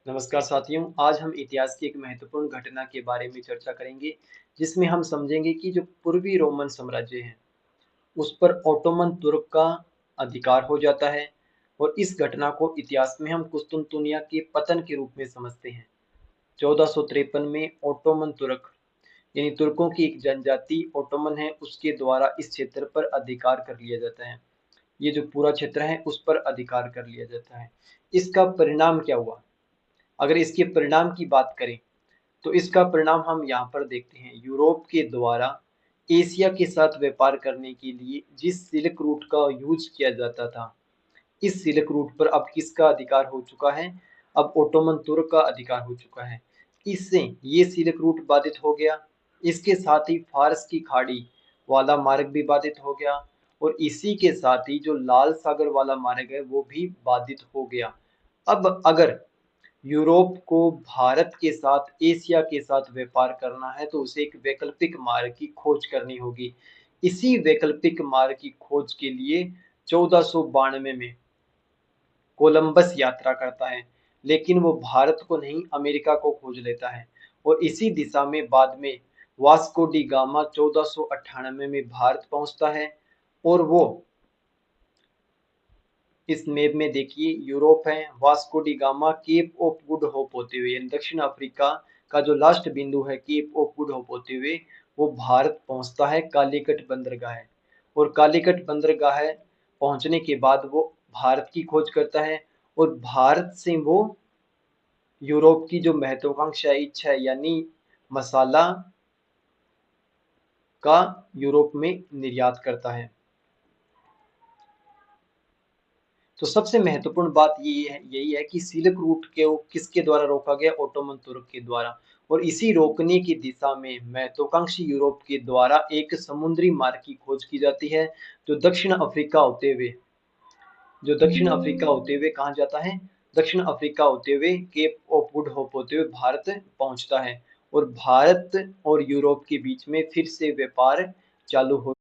नमस्कार साथियों, आज हम इतिहास की एक महत्वपूर्ण घटना के बारे में चर्चा करेंगे, जिसमें हम समझेंगे कि जो पूर्वी रोमन साम्राज्य है, उस पर ओटोमन तुर्क का अधिकार हो जाता है और इस घटना को इतिहास में हम कुस्तुनतुनिया के पतन के रूप में समझते हैं। 1453 में ओटोमन तुर्क यानी तुर्कों की एक जनजाति ओटोमन है, उसके द्वारा इस क्षेत्र पर अधिकार कर लिया जाता है। ये जो पूरा क्षेत्र है, उस पर अधिकार कर लिया जाता है। इसका परिणाम क्या हुआ? अगर इसके परिणाम की बात करें तो इसका परिणाम हम यहाँ पर देखते हैं। यूरोप के द्वारा एशिया के साथ व्यापार करने के लिए जिस सिल्क रूट का यूज किया जाता था, इस सिल्क रूट पर अब किसका अधिकार हो चुका है? अब ओटोमन तुर्क का अधिकार हो चुका है। इससे ये सिल्क रूट बाधित हो गया। इसके साथ ही फारस की खाड़ी वाला मार्ग भी बाधित हो गया और इसी के साथ ही जो लाल सागर वाला मार्ग है वो भी बाधित हो गया। अब अगर यूरोप को भारत के साथ, एशिया के साथ व्यापार करना है तो उसे एक वैकल्पिक मार्ग की खोज करनी होगी। इसी वैकल्पिक मार्ग की खोज के लिए 1492 में कोलंबस यात्रा करता है, लेकिन वो भारत को नहीं, अमेरिका को खोज लेता है और इसी दिशा में बाद में वास्को डी गामा 1498 में भारत पहुंचता है और वो इस मैप में देखिए यूरोप है, Vasco da Gama Cape of Good Hope होते हुए यानी दक्षिण अफ्रीका का जो लास्ट बिंदु है केप ऑफ गुड होप होते हुए वो भारत पहुंचता है कालीकट बंदरगाह है। और कालीकट बंदरगाह पहुंचने के बाद वो भारत की खोज करता है और भारत से वो यूरोप की जो महत्वाकांक्षा इच्छा है यानी मसाला का यूरोप में निर्यात करता है। तो सबसे महत्वपूर्ण बात यही है कि सिल्क रूट को किसके द्वारा रोका गया? ओटोमन तुर्क के द्वारा। और इसी रोकने की दिशा में महत्वाकांक्षी यूरोप के द्वारा एक समुद्री मार्ग की खोज की जाती है, जो दक्षिण अफ्रीका होते हुए कहाँ जाता है? दक्षिण अफ्रीका होते हुए केप ऑफ गुड होप होते हुए भारत पहुंचता है और भारत और यूरोप के बीच में फिर से व्यापार चालू हो